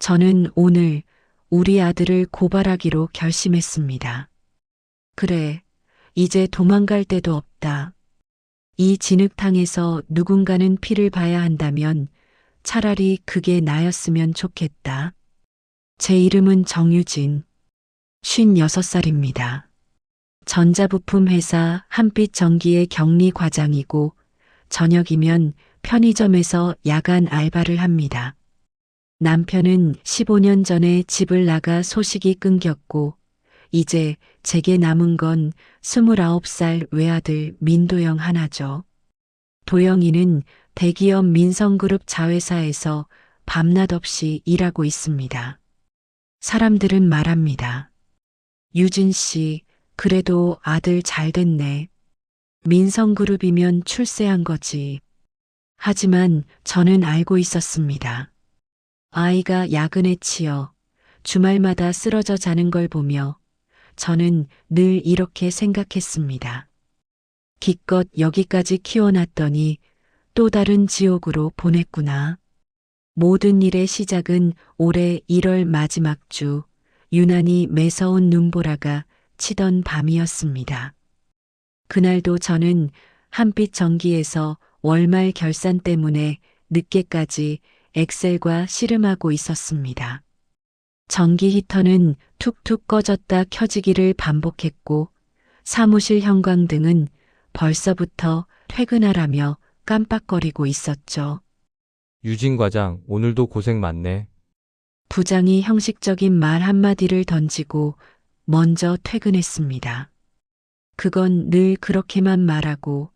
저는 오늘 우리 아들을 고발하기로 결심했습니다. 그래, 이제 도망갈 데도 없다. 이 진흙탕에서 누군가는 피를 봐야 한다면 차라리 그게 나였으면 좋겠다. 제 이름은 정유진, 56살입니다. 전자부품 회사 한빛전기의 격리 과장이고 저녁이면 편의점에서 야간 알바를 합니다. 남편은 15년 전에 집을 나가 소식이 끊겼고 이제 제게 남은 건 29살 외아들 민도영 하나죠. 도영이는 대기업 민성그룹 자회사에서 밤낮 없이 일하고 있습니다. 사람들은 말합니다. 유진 씨, 그래도 아들 잘 됐네. 민성그룹이면 출세한 거지. 하지만 저는 알고 있었습니다. 아이가 야근에 치여 주말마다 쓰러져 자는 걸 보며 저는 늘 이렇게 생각했습니다. 기껏 여기까지 키워놨더니 또 다른 지옥으로 보냈구나. 모든 일의 시작은 올해 1월 마지막 주 유난히 매서운 눈보라가 치던 밤이었습니다. 그날도 저는 한빛 전기에서 월말 결산 때문에 늦게까지 엑셀과 씨름하고 있었습니다. 전기 히터는 툭툭 꺼졌다 켜지기를 반복했고 사무실 형광등은 벌써부터 퇴근하라며 깜빡거리고 있었죠. 유진 과장, 오늘도 고생 많네. 부장이 형식적인 말 한마디를 던지고 먼저 퇴근했습니다. 그건 늘 그렇게만 말하고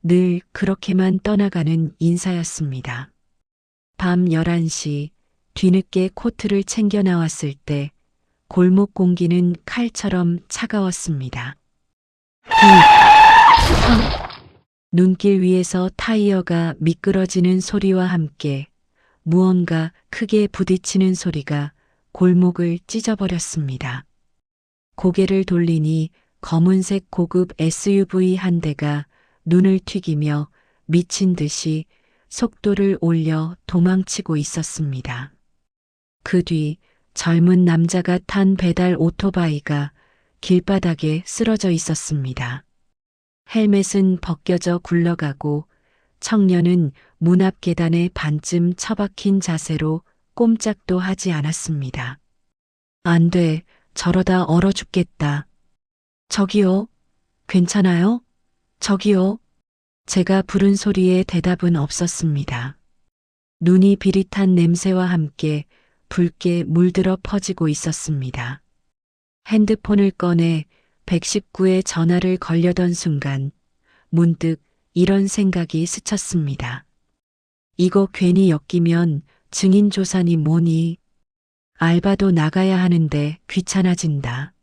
늘 그렇게만 떠나가는 인사였습니다. 밤 11시 뒤늦게 코트를 챙겨 나왔을 때 골목 공기는 칼처럼 차가웠습니다. 눈길 위에서 타이어가 미끄러지는 소리와 함께 무언가 크게 부딪히는 소리가 골목을 찢어버렸습니다. 고개를 돌리니 검은색 고급 SUV 한 대가 눈을 튀기며 미친 듯이 속도를 올려 도망치고 있었습니다. 그 뒤 젊은 남자가 탄 배달 오토바이가 길바닥에 쓰러져 있었습니다. 헬멧은 벗겨져 굴러가고 청년은 문 앞 계단에 반쯤 처박힌 자세로 꼼짝도 하지 않았습니다. 안 돼, 저러다 얼어 죽겠다. 저기요, 괜찮아요? 저기요. 제가 부른 소리에 대답은 없었습니다. 눈이 비릿한 냄새와 함께 붉게 물들어 퍼지고 있었습니다. 핸드폰을 꺼내 119에 전화를 걸려던 순간 문득 이런 생각이 스쳤습니다. 이거 괜히 엮이면 증인 조사니 뭐니. 알바도 나가야 하는데 귀찮아진다.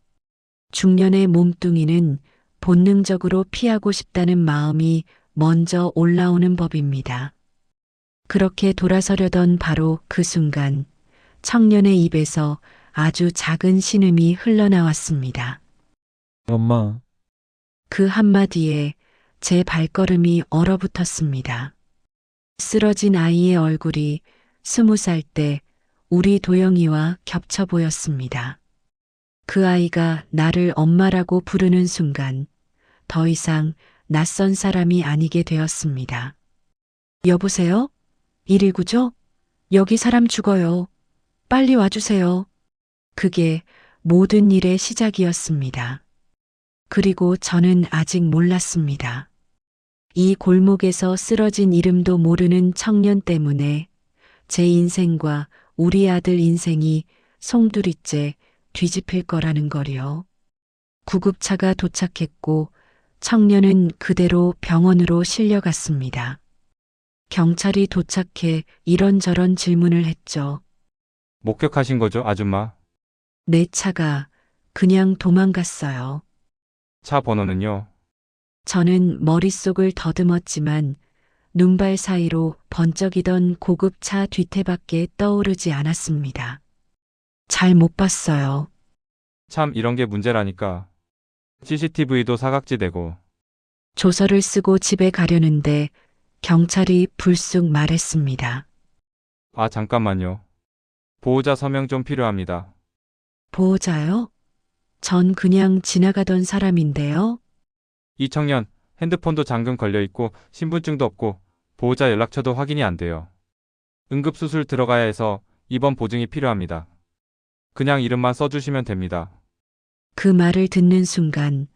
중년의 몸뚱이는 본능적으로 피하고 싶다는 마음이 먼저 올라오는 법입니다. 그렇게 돌아서려던 바로 그 순간 청년의 입에서 아주 작은 신음이 흘러나왔습니다. 엄마, 그 한마디에 제 발걸음이 얼어붙었습니다. 쓰러진 아이의 얼굴이 20살 때 우리 도영이와 겹쳐 보였습니다. 그 아이가 나를 엄마라고 부르는 순간 더 이상 낯선 사람이 아니게 되었습니다. 여보세요? 119죠? 여기 사람 죽어요. 빨리 와주세요. 그게 모든 일의 시작이었습니다. 그리고 저는 아직 몰랐습니다. 이 골목에서 쓰러진 이름도 모르는 청년 때문에 제 인생과 우리 아들 인생이 송두리째 뒤집힐 거라는 거리요. 구급차가 도착했고 청년은 그대로 병원으로 실려갔습니다. 경찰이 도착해 이런저런 질문을 했죠. 목격하신 거죠, 아줌마? 내 차가 그냥 도망갔어요. 차 번호는요? 저는 머릿속을 더듬었지만 눈발 사이로 번쩍이던 고급차 뒤태밖에 떠오르지 않았습니다. 잘 못 봤어요. 참 이런 게 문제라니까. CCTV도 사각지대고. 조서를 쓰고 집에 가려는데 경찰이 불쑥 말했습니다. 아, 잠깐만요. 보호자 서명 좀 필요합니다. 보호자요? 전 그냥 지나가던 사람인데요. 이 청년, 핸드폰도 잠금 걸려 있고 신분증도 없고 보호자 연락처도 확인이 안 돼요. 응급수술 들어가야 해서 입원 보증이 필요합니다. 그냥 이름만 써주시면 됩니다. 그 말을 듣는 순간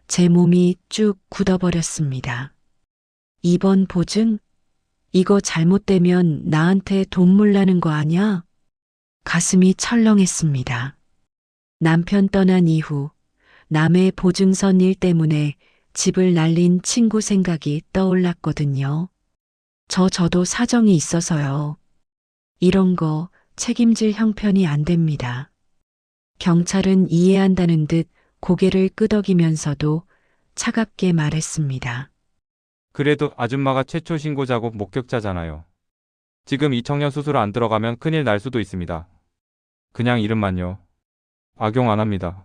제 몸이 쭉 굳어버렸습니다. 입원 보증? 이거 잘못되면 나한테 돈 물라는 거 아냐? 가슴이 철렁했습니다. 남편 떠난 이후 남의 보증선 일 때문에 집을 날린 친구 생각이 떠올랐거든요. 저도 사정이 있어서요. 이런 거 책임질 형편이 안 됩니다. 경찰은 이해한다는 듯 고개를 끄덕이면서도 차갑게 말했습니다. 그래도 아줌마가 최초 신고자고 목격자잖아요. 지금 이 청년 수술 안 들어가면 큰일 날 수도 있습니다. 그냥 이름만요. 악용 안 합니다.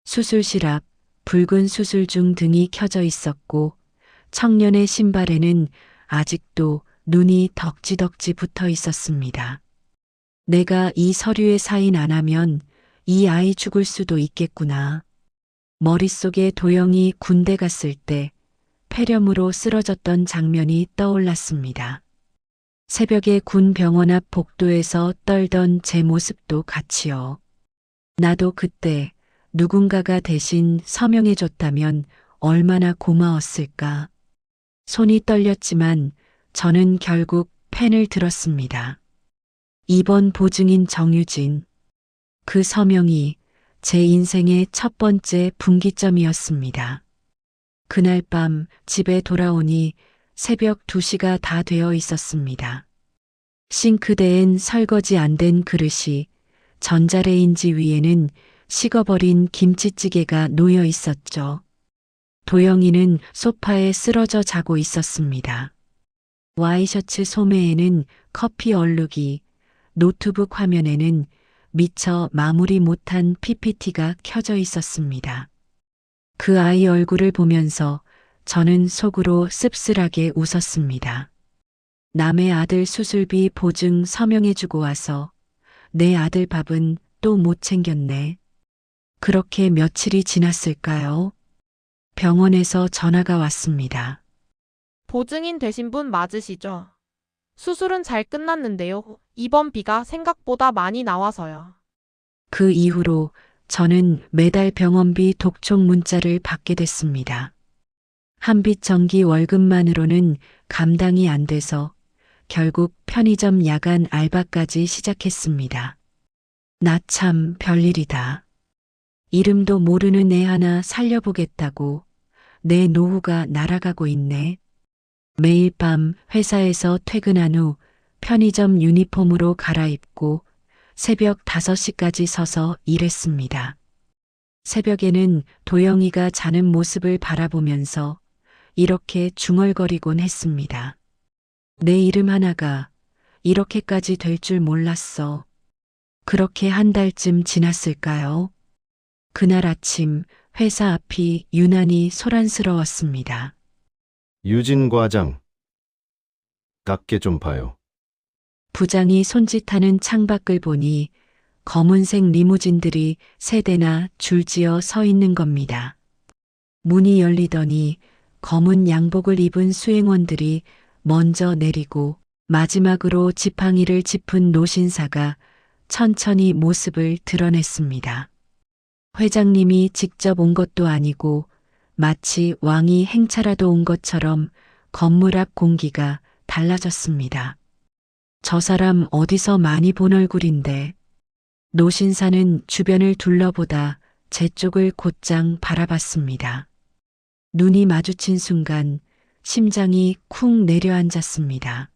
수술실 앞 붉은 수술중 등이 켜져 있었고 청년의 신발에는 아직도 눈이 덕지덕지 붙어 있었습니다. 내가 이 서류에 사인 안 하면 이 아이 죽을 수도 있겠구나. 머릿속에 도영이 군대 갔을 때 폐렴으로 쓰러졌던 장면이 떠올랐습니다. 새벽에 군 병원 앞 복도에서 떨던 제 모습도 같이요. 나도 그때 누군가가 대신 서명해줬다면 얼마나 고마웠을까. 손이 떨렸지만 저는 결국 펜을 들었습니다. 입원 보증인 정유진. 그 서명이 제 인생의 첫 번째 분기점이었습니다. 그날 밤 집에 돌아오니 새벽 2시가 다 되어 있었습니다. 싱크대엔 설거지 안 된 그릇이, 전자레인지 위에는 식어버린 김치찌개가 놓여 있었죠. 도영이는 소파에 쓰러져 자고 있었습니다. 와이셔츠 소매에는 커피 얼룩이, 노트북 화면에는 미처 마무리 못한 PPT가 켜져 있었습니다. 그 아이 얼굴을 보면서 저는 속으로 씁쓸하게 웃었습니다. 남의 아들 수술비 보증 서명해주고 와서 내 아들 밥은 또 못 챙겼네. 그렇게 며칠이 지났을까요? 병원에서 전화가 왔습니다. 보증인 되신 분 맞으시죠? 수술은 잘 끝났는데요. 입원비가 생각보다 많이 나와서요. 그 이후로 저는 매달 병원비 독촉 문자를 받게 됐습니다. 한빛 정기 월급만으로는 감당이 안 돼서 결국 편의점 야간 알바까지 시작했습니다. 나 참 별일이다. 이름도 모르는 애 하나 살려보겠다고 내 노후가 날아가고 있네. 매일 밤 회사에서 퇴근한 후 편의점 유니폼으로 갈아입고 새벽 5시까지 서서 일했습니다. 새벽에는 도영이가 자는 모습을 바라보면서 이렇게 중얼거리곤 했습니다. 내 이름 하나가 이렇게까지 될 줄 몰랐어. 그렇게 한 달쯤 지났을까요? 그날 아침 회사 앞이 유난히 소란스러웠습니다. 유진 과장, 낮게 좀 봐요. 부장이 손짓하는 창밖을 보니 검은색 리무진들이 3대나 줄지어 서 있는 겁니다. 문이 열리더니 검은 양복을 입은 수행원들이 먼저 내리고 마지막으로 지팡이를 짚은 노신사가 천천히 모습을 드러냈습니다. 회장님이 직접 온 것도 아니고 마치 왕이 행차라도 온 것처럼 건물 앞 공기가 달라졌습니다. 저 사람 어디서 많이 본 얼굴인데. 노신사는 주변을 둘러보다 제 쪽을 곧장 바라봤습니다. 눈이 마주친 순간 심장이 쿵 내려앉았습니다.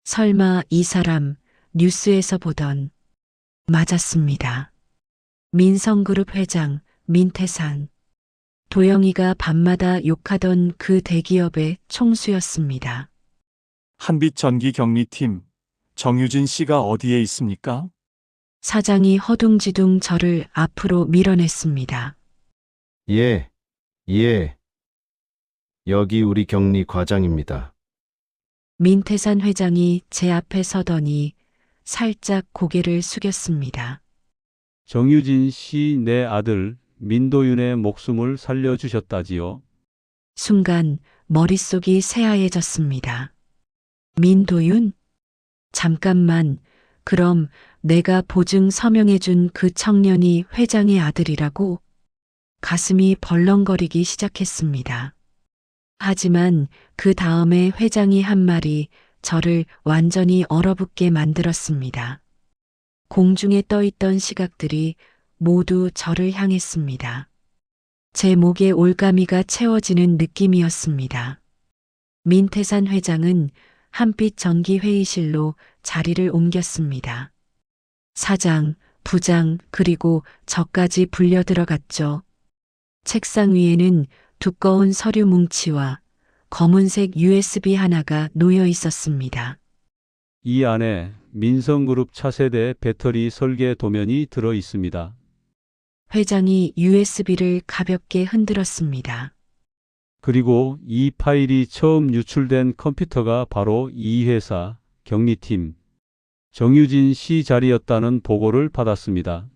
설마 이 사람 뉴스에서 보던. 맞았습니다. 민성그룹 회장 민태산. 도영이가 밤마다 욕하던 그 대기업의 총수였습니다. 한빛전기경리팀 정유진 씨가 어디에 있습니까? 사장이 허둥지둥 저를 앞으로 밀어냈습니다. 예, 예. 여기 우리 격리 과장입니다. 민태산 회장이 제 앞에 서더니 살짝 고개를 숙였습니다. 정유진 씨, 내 아들 민도윤의 목숨을 살려주셨다지요. 순간 머릿속이 새하얘졌습니다. 민도윤? 잠깐만, 그럼 내가 보증 서명해준 그 청년이 회장의 아들이라고? 가슴이 벌렁거리기 시작했습니다. 하지만 그 다음에 회장이 한 말이 저를 완전히 얼어붙게 만들었습니다. 공중에 떠있던 시각들이 모두 저를 향했습니다. 제 목에 올가미가 채워지는 느낌이었습니다. 민태산 회장은 한빛 전기 회의실로 자리를 옮겼습니다. 사장, 부장, 그리고 저까지 불려 들어갔죠. 책상 위에는 두꺼운 서류 뭉치와 검은색 USB 하나가 놓여 있었습니다. 이 안에 민성그룹 차세대 배터리 설계 도면이 들어 있습니다. 회장이 USB를 가볍게 흔들었습니다. 그리고 이 파일이 처음 유출된 컴퓨터가 바로 이 회사 경리팀 정유진 씨 자리였다는 보고를 받았습니다.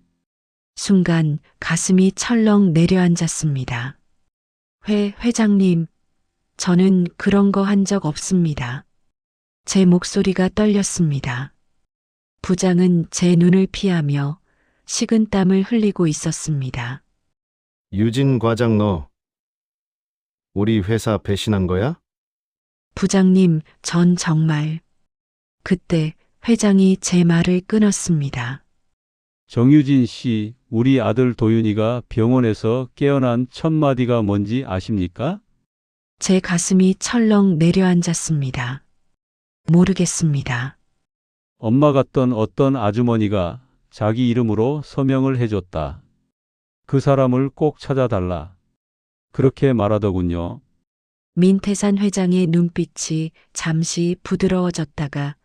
순간 가슴이 철렁 내려앉았습니다. 회장님, 저는 그런 거 한 적 없습니다. 제 목소리가 떨렸습니다. 부장은 제 눈을 피하며 식은땀을 흘리고 있었습니다. 유진 과장 너 우리 회사 배신한 거야? 부장님, 전 정말. 그때 회장이 제 말을 끊었습니다. 정유진 씨, 우리 아들 도윤이가 병원에서 깨어난 첫 마디가 뭔지 아십니까? 제 가슴이 철렁 내려앉았습니다. 모르겠습니다. 엄마 같던 어떤 아주머니가 자기 이름으로 서명을 해줬다. 그 사람을 꼭 찾아달라. 그렇게 말하더군요. 민태산 회장의 눈빛이 잠시 부드러워졌다가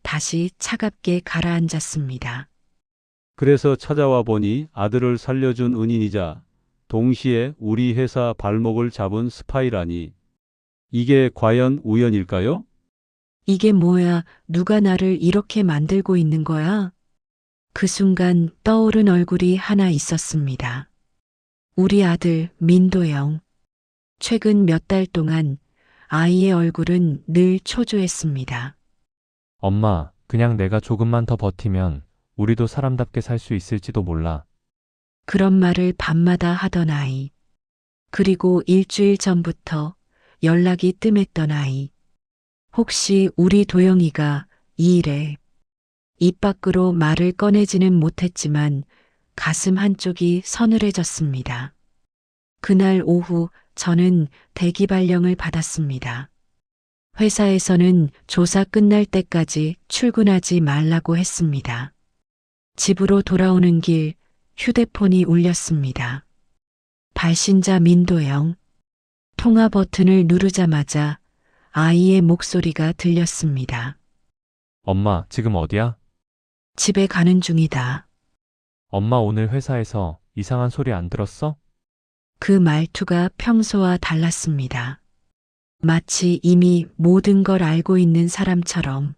다시 차갑게 가라앉았습니다. 그래서 찾아와 보니 아들을 살려준 은인이자 동시에 우리 회사 발목을 잡은 스파이라니. 이게 과연 우연일까요? 이게 뭐야, 누가 나를 이렇게 만들고 있는 거야? 그 순간 떠오른 얼굴이 하나 있었습니다. 우리 아들 민도영. 최근 몇 달 동안 아이의 얼굴은 늘 초조했습니다. 엄마, 그냥 내가 조금만 더 버티면 우리도 사람답게 살 수 있을지도 몰라. 그런 말을 밤마다 하던 아이. 그리고 일주일 전부터 연락이 뜸했던 아이. 혹시 우리 도영이가 이 일에 입 밖으로 말을 꺼내지는 못했지만 가슴 한쪽이 서늘해졌습니다. 그날 오후 저는 대기 발령을 받았습니다. 회사에서는 조사 끝날 때까지 출근하지 말라고 했습니다. 집으로 돌아오는 길 휴대폰이 울렸습니다. 발신자 민도영. 통화 버튼을 누르자마자 아이의 목소리가 들렸습니다. 엄마, 지금 어디야? 집에 가는 중이다. 엄마 오늘 회사에서 이상한 소리 안 들었어? 그 말투가 평소와 달랐습니다. 마치 이미 모든 걸 알고 있는 사람처럼.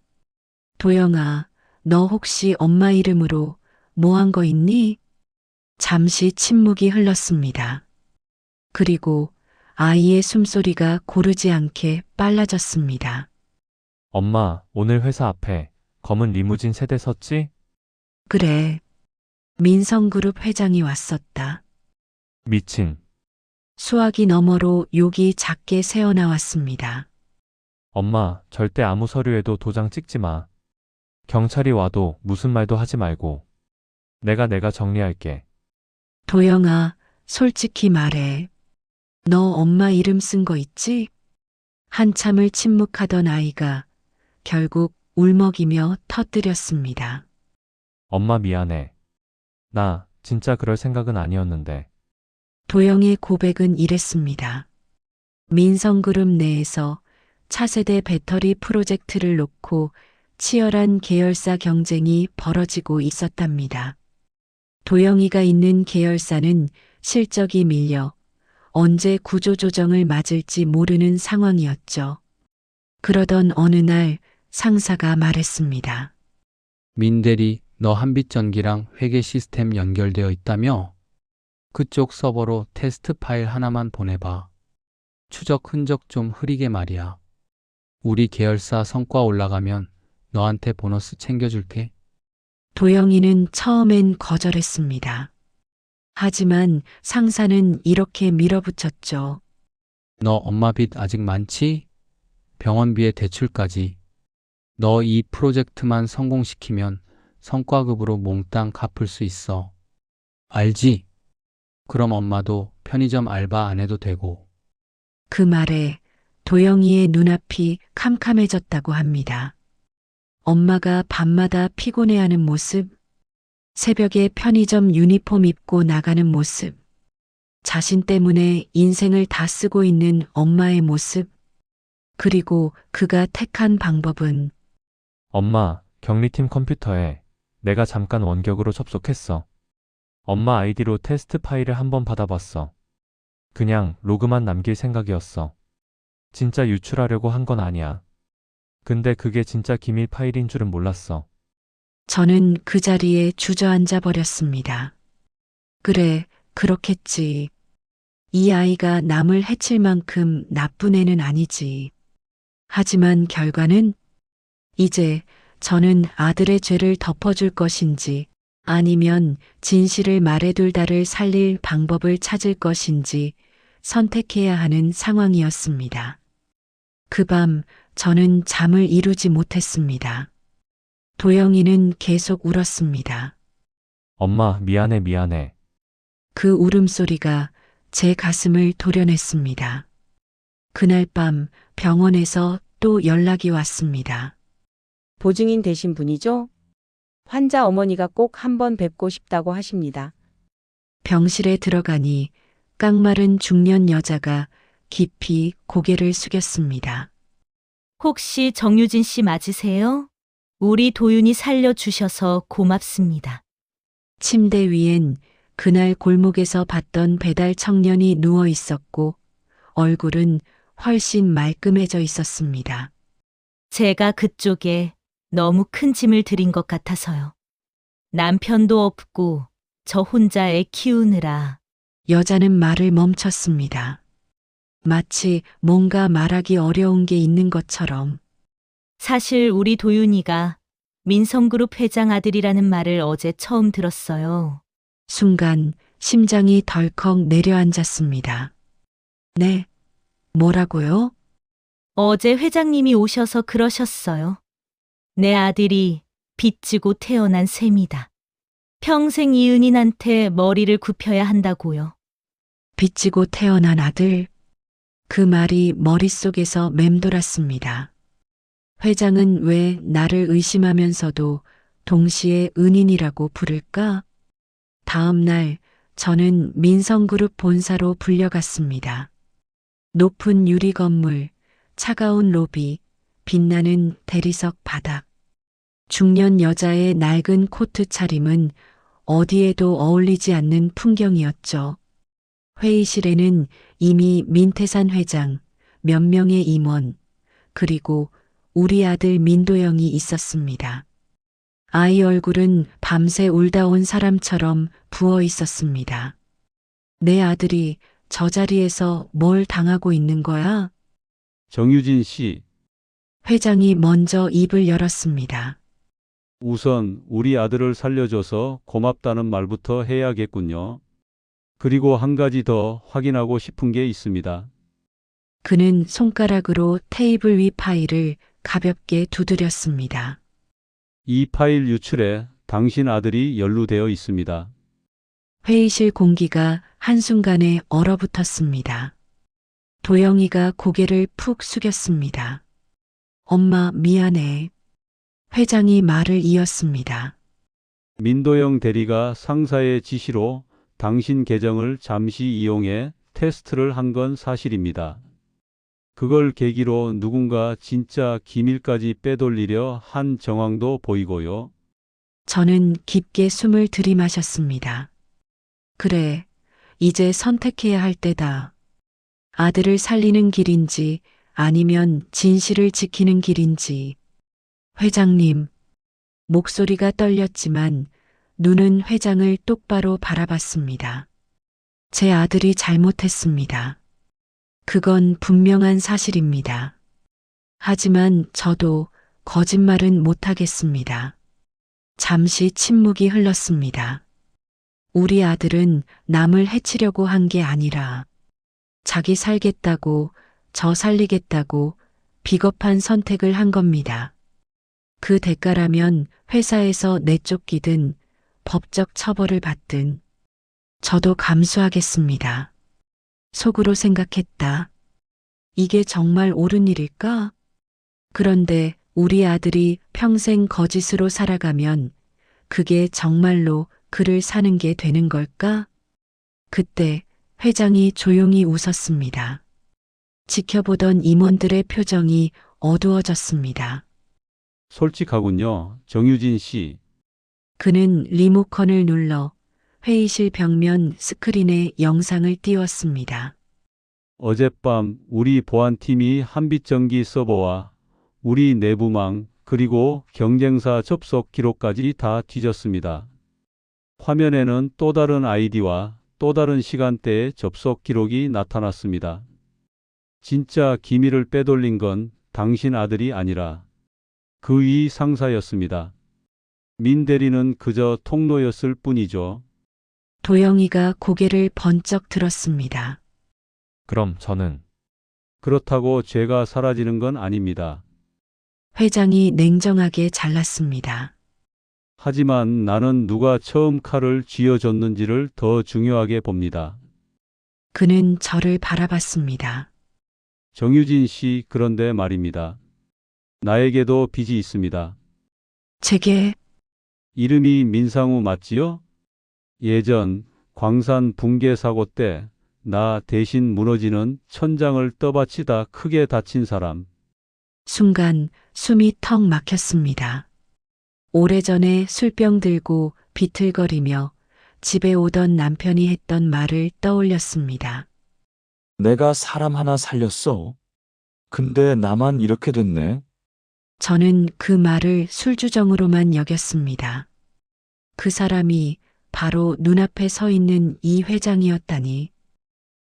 도영아, 너 혹시 엄마 이름으로 뭐 한 거 있니? 잠시 침묵이 흘렀습니다. 그리고 아이의 숨소리가 고르지 않게 빨라졌습니다. 엄마, 오늘 회사 앞에 검은 리무진 세대 섰지? 그래. 민성그룹 회장이 왔었다. 미친. 수화기 너머로 욕이 작게 새어나왔습니다. 엄마, 절대 아무 서류에도 도장 찍지 마. 경찰이 와도 무슨 말도 하지 말고. 내가 정리할게. 도영아, 솔직히 말해. 너 엄마 이름 쓴 거 있지? 한참을 침묵하던 아이가 결국 울먹이며 터뜨렸습니다. 엄마 미안해. 나 진짜 그럴 생각은 아니었는데. 도영의 고백은 이랬습니다. 민성그룹 내에서 차세대 배터리 프로젝트를 놓고 치열한 계열사 경쟁이 벌어지고 있었답니다. 도영이가 있는 계열사는 실적이 밀려 언제 구조조정을 맞을지 모르는 상황이었죠. 그러던 어느 날 상사가 말했습니다. 민대리, 너 한빛전기랑 회계 시스템 연결되어 있다며? 그쪽 서버로 테스트 파일 하나만 보내봐. 추적 흔적 좀 흐리게 말이야. 우리 계열사 성과 올라가면 너한테 보너스 챙겨줄게. 도영이는 처음엔 거절했습니다. 하지만 상사는 이렇게 밀어붙였죠. 너 엄마 빚 아직 많지? 병원비에 대출까지. 너 이 프로젝트만 성공시키면 성과급으로 몽땅 갚을 수 있어. 알지? 그럼 엄마도 편의점 알바 안 해도 되고. 그 말에 도영이의 눈앞이 캄캄해졌다고 합니다. 엄마가 밤마다 피곤해하는 모습, 새벽에 편의점 유니폼 입고 나가는 모습, 자신 때문에 인생을 다 쓰고 있는 엄마의 모습, 그리고 그가 택한 방법은 엄마, 격리팀 컴퓨터에 내가 잠깐 원격으로 접속했어. 엄마 아이디로 테스트 파일을 한번 받아봤어. 그냥 로그만 남길 생각이었어. 진짜 유출하려고 한 건 아니야. 근데 그게 진짜 기밀 파일인 줄은 몰랐어. 저는 그 자리에 주저앉아 버렸습니다. 그래, 그렇겠지. 이 아이가 남을 해칠 만큼 나쁜 애는 아니지. 하지만 결과는 이제 저는 아들의 죄를 덮어줄 것인지 아니면 진실을 말해둘 딸을 살릴 방법을 찾을 것인지 선택해야 하는 상황이었습니다. 그 밤 저는 잠을 이루지 못했습니다. 도영이는 계속 울었습니다. 엄마, 미안해, 미안해. 그 울음소리가 제 가슴을 도려냈습니다. 그날 밤 병원에서 또 연락이 왔습니다. 보증인 되신 분이죠? 환자 어머니가 꼭 한번 뵙고 싶다고 하십니다. 병실에 들어가니 깡마른 중년 여자가 깊이 고개를 숙였습니다. 혹시 정유진 씨 맞으세요? 우리 도윤이 살려주셔서 고맙습니다. 침대 위엔 그날 골목에서 봤던 배달 청년이 누워 있었고 얼굴은 훨씬 말끔해져 있었습니다. 제가 그쪽에 너무 큰 짐을 들인 것 같아서요. 남편도 없고 저 혼자 애 키우느라. 여자는 말을 멈췄습니다. 마치 뭔가 말하기 어려운 게 있는 것처럼. 사실 우리 도윤이가 민성그룹 회장 아들이라는 말을 어제 처음 들었어요. 순간 심장이 덜컥 내려앉았습니다. 네, 뭐라고요? 어제 회장님이 오셔서 그러셨어요. 내 아들이 빚지고 태어난 셈이다. 평생 이은인한테 머리를 굽혀야 한다고요. 빚지고 태어난 아들. 그 말이 머릿속에서 맴돌았습니다. 회장은 왜 나를 의심하면서도 동시에 은인이라고 부를까? 다음 날 저는 민성그룹 본사로 불려갔습니다. 높은 유리 건물, 차가운 로비, 빛나는 대리석 바닥. 중년 여자의 낡은 코트 차림은 어디에도 어울리지 않는 풍경이었죠. 회의실에는 이미 민태산 회장, 몇 명의 임원, 그리고 우리 아들 민도영이 있었습니다. 아이 얼굴은 밤새 울다 온 사람처럼 부어 있었습니다. 내 아들이 저 자리에서 뭘 당하고 있는 거야? 정유진 씨, 회장이 먼저 입을 열었습니다. 우선 우리 아들을 살려줘서 고맙다는 말부터 해야겠군요. 그리고 한 가지 더 확인하고 싶은 게 있습니다. 그는 손가락으로 테이블 위 파일을 가볍게 두드렸습니다. 이 파일 유출에 당신 아들이 연루되어 있습니다. 회의실 공기가 한순간에 얼어붙었습니다. 도영이가 고개를 푹 숙였습니다. 엄마, 미안해. 회장이 말을 이었습니다. 민도영 대리가 상사의 지시로 당신 계정을 잠시 이용해 테스트를 한 건 사실입니다. 그걸 계기로 누군가 진짜 기밀까지 빼돌리려 한 정황도 보이고요. 저는 깊게 숨을 들이마셨습니다. 그래, 이제 선택해야 할 때다. 아들을 살리는 길인지 아니면 진실을 지키는 길인지. 회장님, 목소리가 떨렸지만 눈은 회장을 똑바로 바라봤습니다. 제 아들이 잘못했습니다. 그건 분명한 사실입니다. 하지만 저도 거짓말은 못하겠습니다. 잠시 침묵이 흘렀습니다. 우리 아들은 남을 해치려고 한 게 아니라 자기 살겠다고, 저 살리겠다고 비겁한 선택을 한 겁니다. 그 대가라면 회사에서 내쫓기든 법적 처벌을 받든 저도 감수하겠습니다. 속으로 생각했다. 이게 정말 옳은 일일까? 그런데 우리 아들이 평생 거짓으로 살아가면 그게 정말로 그를 사는 게 되는 걸까? 그때 회장이 조용히 웃었습니다. 지켜보던 임원들의 표정이 어두워졌습니다. 솔직하군요. 정유진 씨. 그는 리모컨을 눌러 회의실 벽면 스크린에 영상을 띄웠습니다. 어젯밤 우리 보안팀이 한빛전기 서버와 우리 내부망 그리고 경쟁사 접속 기록까지 다 뒤졌습니다. 화면에는 또 다른 아이디와 또 다른 시간대의 접속 기록이 나타났습니다. 진짜 기밀을 빼돌린 건 당신 아들이 아니라 그 위 상사였습니다. 민 대리는 그저 통로였을 뿐이죠. 도영이가 고개를 번쩍 들었습니다. 그럼 저는 그렇다고 죄가 사라지는 건 아닙니다. 회장이 냉정하게 잘랐습니다. 하지만 나는 누가 처음 칼을 쥐어줬는지를 더 중요하게 봅니다. 그는 저를 바라봤습니다. 정유진 씨, 그런데 말입니다. 나에게도 빚이 있습니다. 제게 이름이 민상우 맞지요? 예전 광산 붕괴 사고 때 나 대신 무너지는 천장을 떠받치다 크게 다친 사람. 순간 숨이 턱 막혔습니다. 오래전에 술병 들고 비틀거리며 집에 오던 남편이 했던 말을 떠올렸습니다. 내가 사람 하나 살렸어. 근데 나만 이렇게 됐네. 저는 그 말을 술주정으로만 여겼습니다. 그 사람이 바로 눈앞에 서 있는 이 회장이었다니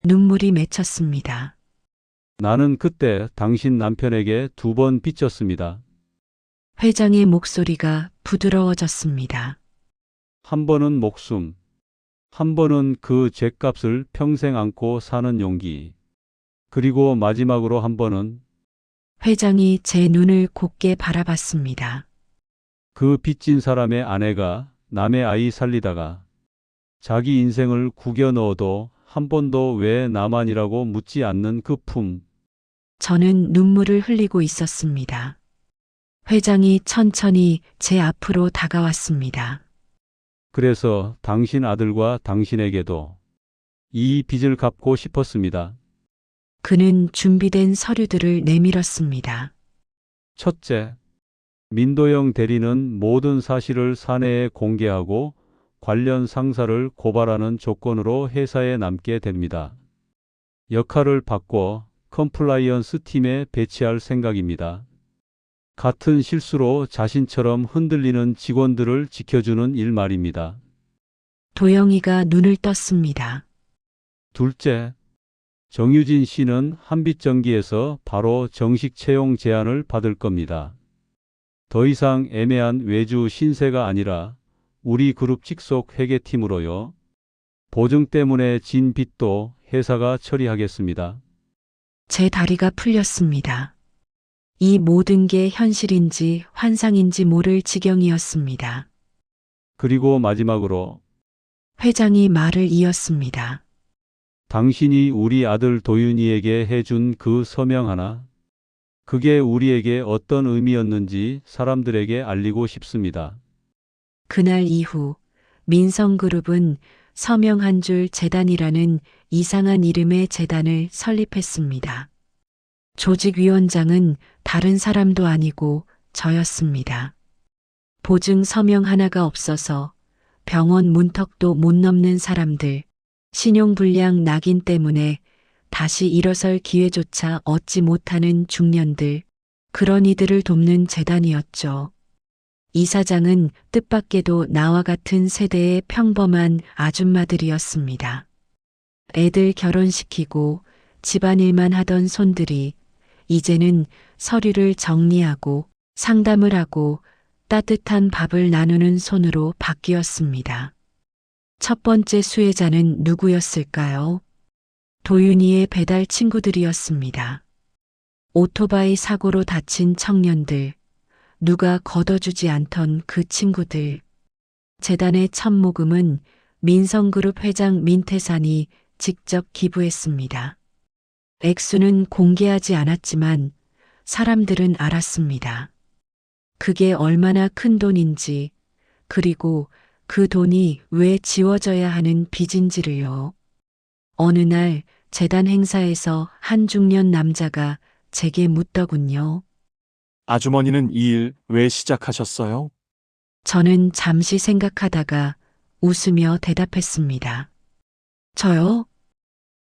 눈물이 맺혔습니다. 나는 그때 당신 남편에게 2번 빚졌습니다. 회장의 목소리가 부드러워졌습니다. 한 번은 목숨, 한 번은 그 죗값을 평생 안고 사는 용기, 그리고 마지막으로 한 번은 회장이 제 눈을 곱게 바라봤습니다. 그 빚진 사람의 아내가 남의 아이 살리다가 자기 인생을 구겨 넣어도 한 번도 왜 나만이라고 묻지 않는 그 품. 저는 눈물을 흘리고 있었습니다. 회장이 천천히 제 앞으로 다가왔습니다. 그래서 당신 아들과 당신에게도 이 빚을 갚고 싶었습니다. 그는 준비된 서류들을 내밀었습니다. 첫째, 민도영 대리는 모든 사실을 사내에 공개하고 관련 상사를 고발하는 조건으로 회사에 남게 됩니다. 역할을 바꿔 컴플라이언스 팀에 배치할 생각입니다. 같은 실수로 자신처럼 흔들리는 직원들을 지켜주는 일 말입니다. 도영이가 눈을 떴습니다. 둘째, 정유진 씨는 한빛전기에서 바로 정식 채용 제안을 받을 겁니다. 더 이상 애매한 외주 신세가 아니라 우리 그룹 직속 회계팀으로요. 보증 때문에 진 빚도 회사가 처리하겠습니다. 제 다리가 풀렸습니다. 이 모든 게 현실인지 환상인지 모를 지경이었습니다. 그리고 마지막으로 회장이 말을 이었습니다. 당신이 우리 아들 도윤이에게 해준 그 서명 하나, 그게 우리에게 어떤 의미였는지 사람들에게 알리고 싶습니다. 그날 이후 민성그룹은 서명 한 줄 재단이라는 이상한 이름의 재단을 설립했습니다. 조직위원장은 다른 사람도 아니고 저였습니다. 보증 서명 하나가 없어서 병원 문턱도 못 넘는 사람들, 신용불량 낙인 때문에 다시 일어설 기회조차 얻지 못하는 중년들, 그런 이들을 돕는 재단이었죠. 이사장은 뜻밖에도 나와 같은 세대의 평범한 아줌마들이었습니다. 애들 결혼시키고 집안일만 하던 손들이 이제는 서류를 정리하고 상담을 하고 따뜻한 밥을 나누는 손으로 바뀌었습니다. 첫 번째 수혜자는 누구였을까요? 도윤이의 배달 친구들이었습니다. 오토바이 사고로 다친 청년들, 누가 걷어주지 않던 그 친구들. 재단의 첫 모금은 민성그룹 회장 민태산이 직접 기부했습니다. 액수는 공개하지 않았지만 사람들은 알았습니다. 그게 얼마나 큰 돈인지, 그리고 그 돈이 왜 지워져야 하는 빚인지를요. 어느 날 재단 행사에서 한 중년 남자가 제게 묻더군요. 아주머니는 이 일 왜 시작하셨어요? 저는 잠시 생각하다가 웃으며 대답했습니다. 저요?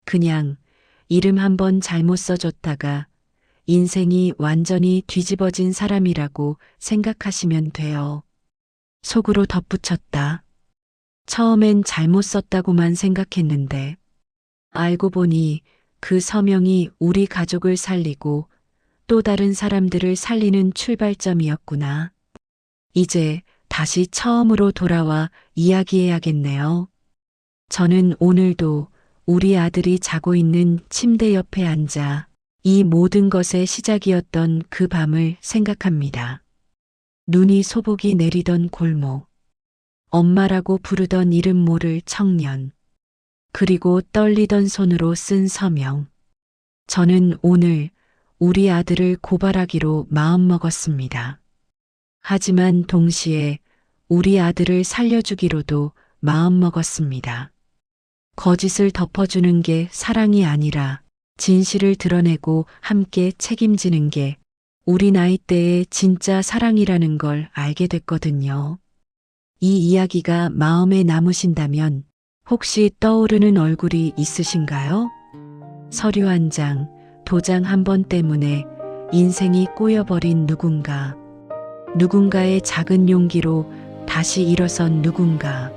그냥 이름 한번 잘못 써줬다가 인생이 완전히 뒤집어진 사람이라고 생각하시면 돼요. 속으로 덧붙였다. 처음엔 잘못 썼다고만 생각했는데 알고 보니 그 서명이 우리 가족을 살리고 또 다른 사람들을 살리는 출발점이었구나. 이제 다시 처음으로 돌아와 이야기해야겠네요. 저는 오늘도 우리 아들이 자고 있는 침대 옆에 앉아 이 모든 것의 시작이었던 그 밤을 생각합니다. 눈이 소복이 내리던 골목, 엄마라고 부르던 이름 모를 청년, 그리고 떨리던 손으로 쓴 서명. 저는 오늘 우리 아들을 고발하기로 마음먹었습니다. 하지만 동시에 우리 아들을 살려주기로도 마음먹었습니다. 거짓을 덮어주는 게 사랑이 아니라 진실을 드러내고 함께 책임지는 게 우리 나이대의 진짜 사랑이라는 걸 알게 됐거든요. 이 이야기가 마음에 남으신다면 혹시 떠오르는 얼굴이 있으신가요? 서류 한 장, 도장 한 번 때문에 인생이 꼬여버린 누군가, 누군가의 작은 용기로 다시 일어선 누군가,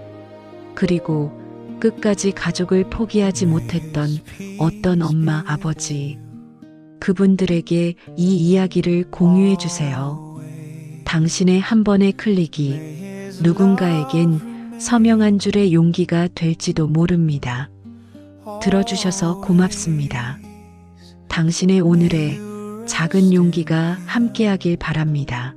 그리고 끝까지 가족을 포기하지 못했던 어떤 엄마, 아버지. 그분들에게 이 이야기를 공유해 주세요. 당신의 한 번의 클릭이 누군가에겐 서명 한 줄의 용기가 될지도 모릅니다. 들어주셔서 고맙습니다. 당신의 오늘의 작은 용기가 함께하길 바랍니다.